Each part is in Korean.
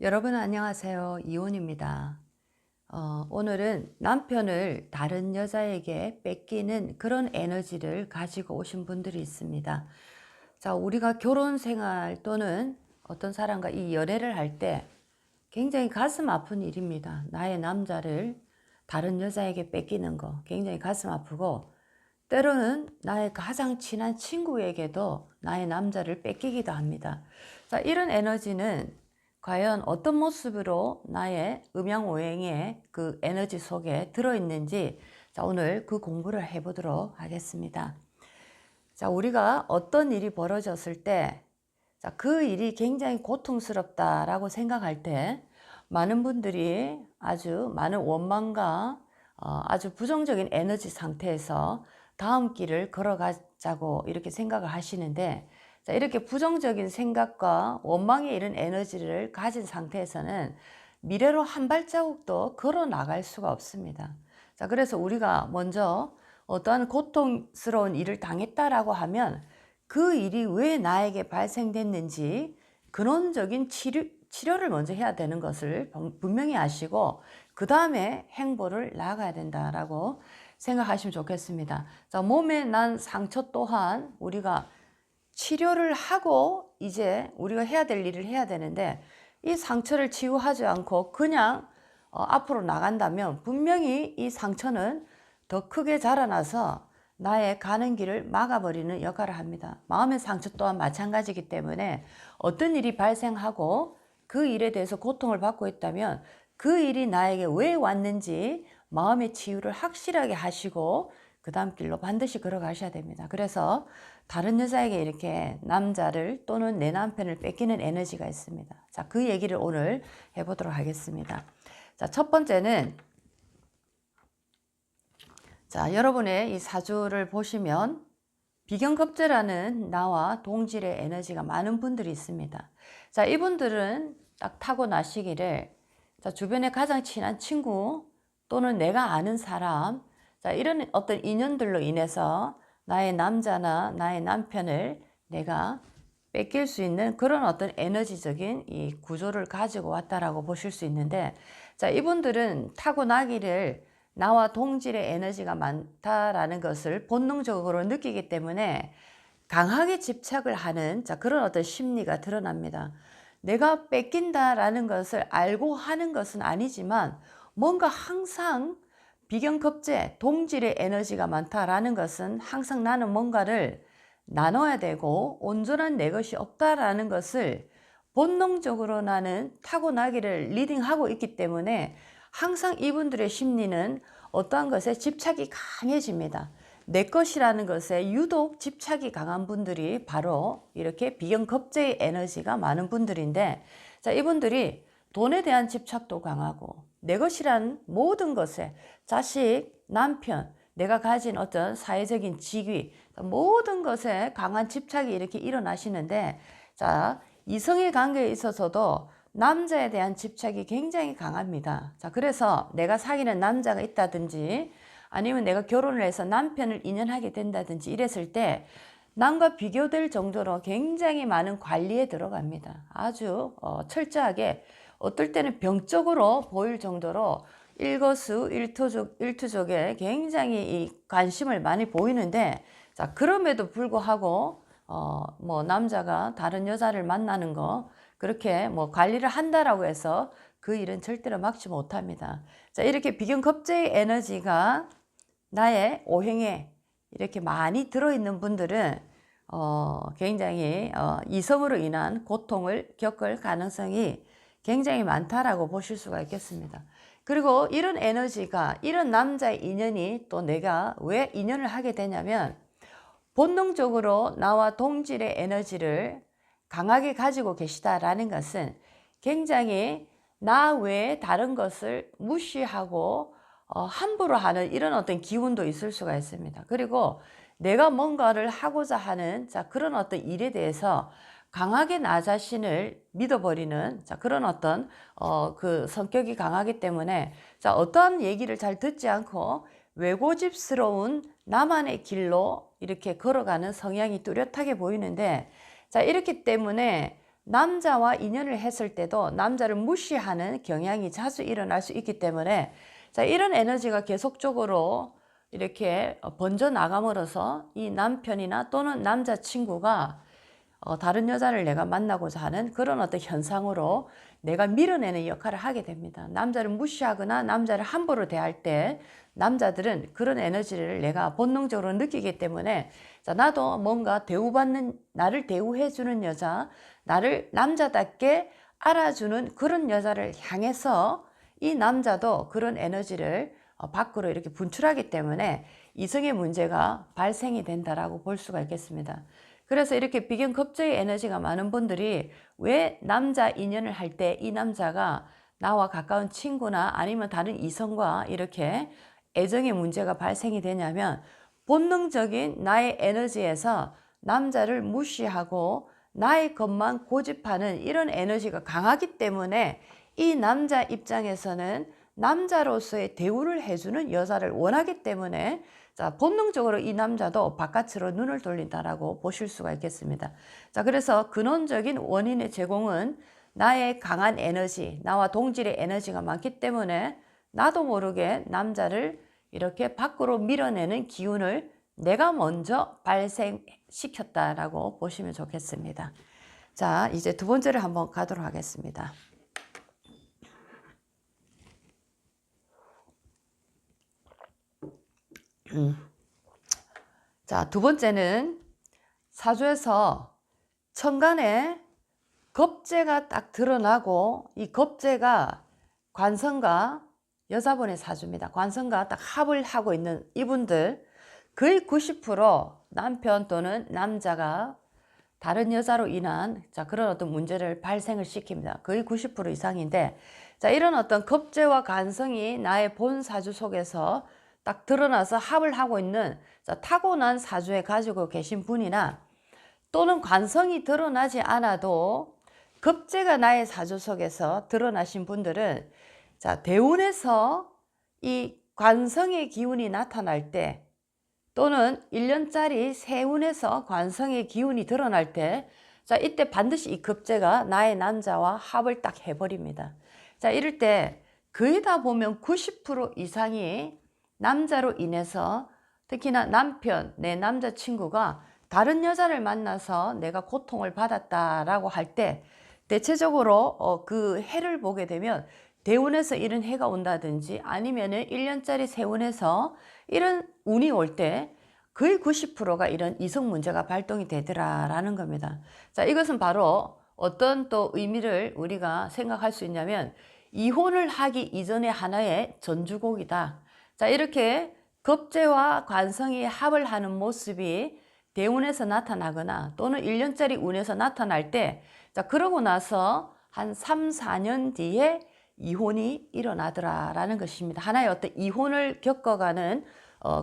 여러분 안녕하세요. 이혼입니다. 오늘은 남편을 다른 여자에게 뺏기는 그런 에너지를 가지고 오신 분들이 있습니다. 자, 우리가 결혼 생활 또는 어떤 사람과 이 연애를 할 때 굉장히 가슴 아픈 일입니다. 나의 남자를 다른 여자에게 뺏기는 거 굉장히 가슴 아프고, 때로는 나의 가장 친한 친구에게도 나의 남자를 뺏기기도 합니다. 자, 이런 에너지는 과연 어떤 모습으로 나의 음양오행의 그 에너지 속에 들어있는지, 자, 오늘 그 공부를 해보도록 하겠습니다. 자, 우리가 어떤 일이 벌어졌을 때, 자, 그 일이 굉장히 고통스럽다라고 생각할 때 많은 분들이 아주 많은 원망과 아주 부정적인 에너지 상태에서 다음 길을 걸어가자고 이렇게 생각을 하시는데, 자, 이렇게 부정적인 생각과 원망의 이런 에너지를 가진 상태에서는 미래로 한 발자국도 걸어 나갈 수가 없습니다. 자, 그래서 우리가 먼저 어떠한 고통스러운 일을 당했다라고 하면 그 일이 왜 나에게 발생됐는지 근원적인 치료를 먼저 해야 되는 것을 분명히 아시고, 그 다음에 행보를 나아가야 된다라고 생각하시면 좋겠습니다. 자, 몸에 난 상처 또한 우리가 치료를 하고 이제 우리가 해야 될 일을 해야 되는데, 이 상처를 치유하지 않고 그냥 앞으로 나간다면 분명히 이 상처는 더 크게 자라나서 나의 가는 길을 막아버리는 역할을 합니다. 마음의 상처 또한 마찬가지이기 때문에 어떤 일이 발생하고 그 일에 대해서 고통을 받고 있다면 그 일이 나에게 왜 왔는지 마음의 치유를 확실하게 하시고 그 다음 길로 반드시 걸어가셔야 됩니다. 그래서 다른 여자에게 이렇게 남자를 또는 내 남편을 뺏기는 에너지가 있습니다. 자, 그 얘기를 오늘 해보도록 하겠습니다. 자, 첫 번째는, 자, 여러분의 이 사주를 보시면 비견급제라는 나와 동질의 에너지가 많은 분들이 있습니다. 자, 이분들은 딱 타고나시기를, 자, 주변에 가장 친한 친구 또는 내가 아는 사람, 자, 이런 어떤 인연들로 인해서 나의 남자나 나의 남편을 내가 뺏길 수 있는 그런 어떤 에너지적인 이 구조를 가지고 왔다라고 보실 수 있는데, 자, 이분들은 타고나기를 나와 동질의 에너지가 많다라는 것을 본능적으로 느끼기 때문에 강하게 집착을 하는, 자, 그런 어떤 심리가 드러납니다. 내가 뺏긴다라는 것을 알고 하는 것은 아니지만 뭔가 항상 비견급제, 동질의 에너지가 많다라는 것은 항상 나는 뭔가를 나눠야 되고 온전한 내 것이 없다라는 것을 본능적으로 나는 타고나기를 리딩하고 있기 때문에 항상 이분들의 심리는 어떠한 것에 집착이 강해집니다. 내 것이라는 것에 유독 집착이 강한 분들이 바로 이렇게 비견급제의 에너지가 많은 분들인데, 자, 이분들이 돈에 대한 집착도 강하고 내 것이란 모든 것에 자식, 남편, 내가 가진 어떤 사회적인 직위, 모든 것에 강한 집착이 이렇게 일어나시는데, 자, 이성의 관계에 있어서도 남자에 대한 집착이 굉장히 강합니다. 자, 그래서 내가 사귀는 남자가 있다든지 아니면 내가 결혼을 해서 남편을 인연하게 된다든지 이랬을 때 남과 비교될 정도로 굉장히 많은 관리에 들어갑니다. 아주 철저하게, 어떨 때는 병적으로 보일 정도로 일거수일투족에 굉장히 이 관심을 많이 보이는데, 자, 그럼에도 불구하고 뭐 남자가 다른 여자를 만나는 거 그렇게 뭐 관리를 한다라고 해서 그 일은 절대로 막지 못합니다. 자, 이렇게 비견급제의 에너지가 나의 오행에 이렇게 많이 들어있는 분들은 굉장히 이성으로 인한 고통을 겪을 가능성이 굉장히 많다라고 보실 수가 있겠습니다. 그리고 이런 에너지가, 이런 남자의 인연이 또 내가 왜 인연을 하게 되냐면 본능적으로 나와 동질의 에너지를 강하게 가지고 계시다라는 것은 굉장히 나 외에 다른 것을 무시하고 함부로 하는 이런 어떤 기운도 있을 수가 있습니다. 그리고 내가 뭔가를 하고자 하는, 자, 그런 어떤 일에 대해서 강하게 나 자신을 믿어버리는, 자, 그런 어떤 그 성격이 강하기 때문에, 자, 어떠한 얘기를 잘 듣지 않고 외고집스러운 나만의 길로 이렇게 걸어가는 성향이 뚜렷하게 보이는데, 자, 이렇기 때문에 남자와 인연을 했을 때도 남자를 무시하는 경향이 자주 일어날 수 있기 때문에 자, 이런 에너지가 계속적으로 이렇게 번져 나감으로써 이 남편이나 또는 남자친구가 다른 여자를 내가 만나고자 하는 그런 어떤 현상으로 내가 밀어내는 역할을 하게 됩니다. 남자를 무시하거나 남자를 함부로 대할 때 남자들은 그런 에너지를 내가 본능적으로 느끼기 때문에 자, 나도 뭔가 대우받는, 나를 대우해주는 여자, 나를 남자답게 알아주는 그런 여자를 향해서 이 남자도 그런 에너지를 밖으로 이렇게 분출하기 때문에 이성의 문제가 발생이 된다라고 볼 수가 있겠습니다. 그래서 이렇게 비견급제의 에너지가 많은 분들이 왜 남자 인연을 할 때 이 남자가 나와 가까운 친구나 아니면 다른 이성과 이렇게 애정의 문제가 발생이 되냐면 본능적인 나의 에너지에서 남자를 무시하고 나의 것만 고집하는 이런 에너지가 강하기 때문에 이 남자 입장에서는 남자로서의 대우를 해주는 여자를 원하기 때문에 자, 본능적으로 이 남자도 바깥으로 눈을 돌린다라고 보실 수가 있겠습니다. 자, 그래서 근원적인 원인의 제공은 나의 강한 에너지, 나와 동질의 에너지가 많기 때문에 나도 모르게 남자를 이렇게 밖으로 밀어내는 기운을 내가 먼저 발생시켰다라고 보시면 좋겠습니다. 자, 이제 두 번째를 한번 가도록 하겠습니다. 자, 두 번째는 사주에서 천간에 겁재가 딱 드러나고 이 겁재가 관성과 여자분의 사주입니다. 관성과 딱 합을 하고 있는 이분들 거의 90% 남편 또는 남자가 다른 여자로 인한 자, 그런 어떤 문제를 발생을 시킵니다. 거의 90% 이상인데 자, 이런 어떤 겁재와 관성이 나의 본 사주 속에서 딱 드러나서 합을 하고 있는 자, 타고난 사주에 가지고 계신 분이나 또는 관성이 드러나지 않아도 겁재가 나의 사주 속에서 드러나신 분들은 자, 대운에서 이 관성의 기운이 나타날 때 또는 1년짜리 세운에서 관성의 기운이 드러날 때 자, 이때 반드시 이 겁재가 나의 남자와 합을 딱 해버립니다. 자, 이럴 때 거의 다 보면 90% 이상이 남자로 인해서 특히나 남편, 내 남자친구가 다른 여자를 만나서 내가 고통을 받았다라고 할 때 대체적으로 그 해를 보게 되면 대운에서 이런 해가 온다든지 아니면은 1년짜리 세운에서 이런 운이 올 때 거의 90%가 이런 이성 문제가 발동이 되더라라는 겁니다. 자, 이것은 바로 어떤 또 의미를 우리가 생각할 수 있냐면 이혼을 하기 이전에 하나의 전주곡이다. 자, 이렇게 겁재와 관성이 합을 하는 모습이 대운에서 나타나거나 또는 1년짜리 운에서 나타날 때 자, 그러고 나서 한 3, 4년 뒤에 이혼이 일어나더라라는 것입니다. 하나의 어떤 이혼을 겪어가는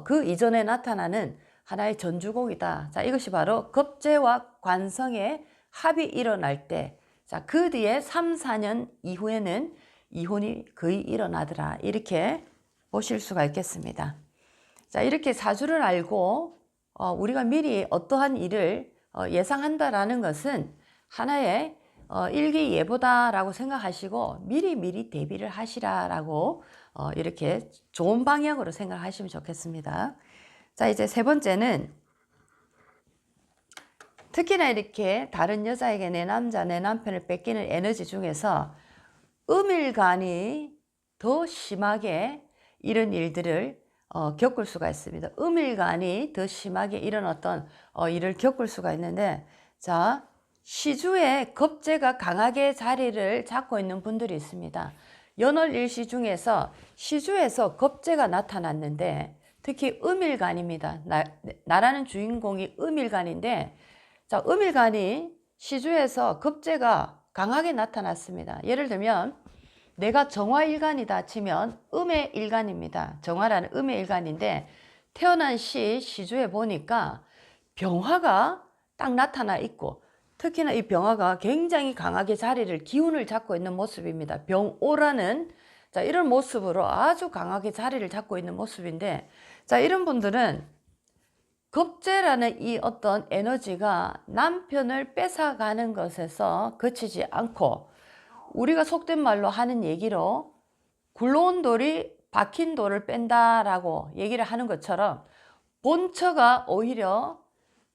그 이전에 나타나는 하나의 전주곡이다. 자, 이것이 바로 겁재와 관성의 합이 일어날 때, 자, 그 뒤에 3, 4년 이후에는 이혼이 거의 일어나더라. 이렇게 보실 수가 있겠습니다. 자, 이렇게 사주를 알고 우리가 미리 어떠한 일을 예상한다라는 것은 하나의 일기예보다라고 생각하시고 미리 대비를 하시라라고 이렇게 좋은 방향으로 생각하시면 좋겠습니다. 자, 이제 세 번째는 특히나 이렇게 다른 여자에게 내 남자, 내 남편을 뺏기는 에너지 중에서 음일간이 더 심하게 이런 일들을 겪을 수가 있습니다. 음일간이 더 심하게 이런 어떤 일을 겪을 수가 있는데 자, 시주에 겁재가 강하게 자리를 잡고 있는 분들이 있습니다. 연월일시 중에서 시주에서 겁재가 나타났는데 특히 음일간입니다. 나라는 주인공이 음일간인데 자, 음일간이 시주에서 겁재가 강하게 나타났습니다. 예를 들면 내가 정화일간이다 치면 음의 일간입니다. 정화라는 음의 일간인데 태어난 시주에 보니까 병화가 딱 나타나 있고 특히나 이 병화가 굉장히 강하게 자리를 기운을 잡고 있는 모습입니다. 병오라는 자, 이런 모습으로 아주 강하게 자리를 잡고 있는 모습인데 자, 이런 분들은 겁재라는 이 어떤 에너지가 남편을 뺏어가는 것에서 그치지 않고, 우리가 속된 말로 하는 얘기로 굴러온 돌이 박힌 돌을 뺀다라고 얘기를 하는 것처럼, 본처가 오히려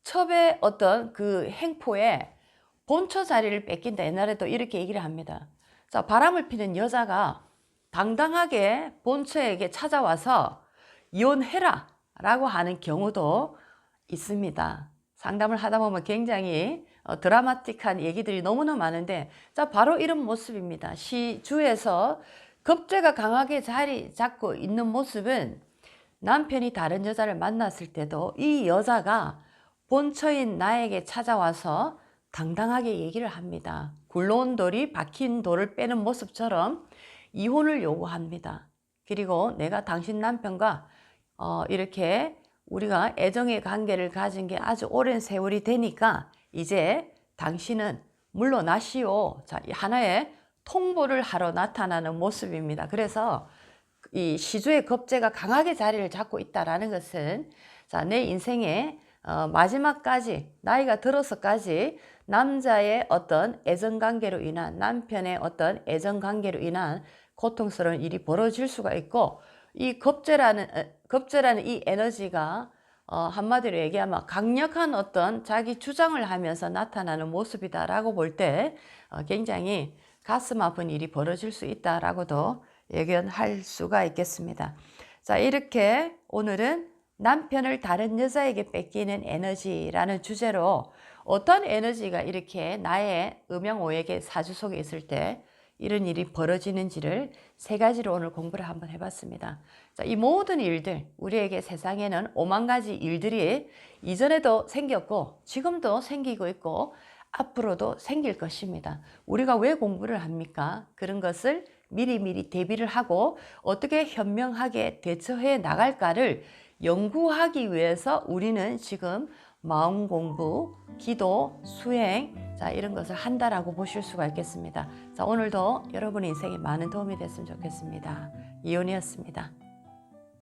첩의 어떤 그 행포에 본처 자리를 뺏긴다. 옛날에도 이렇게 얘기를 합니다. 자, 바람을 피는 여자가 당당하게 본처에게 찾아와서 이혼해라 라고 하는 경우도 있습니다. 상담을 하다 보면 굉장히 드라마틱한 얘기들이 너무나 많은데, 자, 바로 이런 모습입니다. 시주에서 겁재가 강하게 자리 잡고 있는 모습은, 남편이 다른 여자를 만났을 때도 이 여자가 본처인 나에게 찾아와서 당당하게 얘기를 합니다. 굴러온 돌이 박힌 돌을 빼는 모습처럼 이혼을 요구합니다. 그리고 내가 당신 남편과 이렇게 우리가 애정의 관계를 가진 게 아주 오랜 세월이 되니까 이제 당신은 물러나시오. 자, 하나의 통보를 하러 나타나는 모습입니다. 그래서 이 시주의 겁재가 강하게 자리를 잡고 있다는 것은, 자, 내 인생의 마지막까지, 나이가 들어서까지 남자의 어떤 애정관계로 인한, 남편의 어떤 애정관계로 인한 고통스러운 일이 벌어질 수가 있고, 이 겁재라는 이 에너지가 한마디로 얘기하면 강력한 어떤 자기 주장을 하면서 나타나는 모습이다라고 볼 때 굉장히 가슴 아픈 일이 벌어질 수 있다라고도 예견할 수가 있겠습니다. 자, 이렇게 오늘은 남편을 다른 여자에게 뺏기는 에너지라는 주제로, 어떤 에너지가 이렇게 나의 음양오역의 사주 속에 있을 때 이런 일이 벌어지는지를 세 가지로 오늘 공부를 한번 해봤습니다. 자, 이 모든 일들, 우리에게 세상에는 5만 가지 일들이 이전에도 생겼고 지금도 생기고 있고 앞으로도 생길 것입니다. 우리가 왜 공부를 합니까? 그런 것을 미리미리 대비를 하고 어떻게 현명하게 대처해 나갈까를 연구하기 위해서 우리는 지금 마음 공부, 기도, 수행, 자, 이런 것을 한다라고 보실 수가 있겠습니다. 자, 오늘도 여러분의 인생에 많은 도움이 됐으면 좋겠습니다. 이온이었습니다.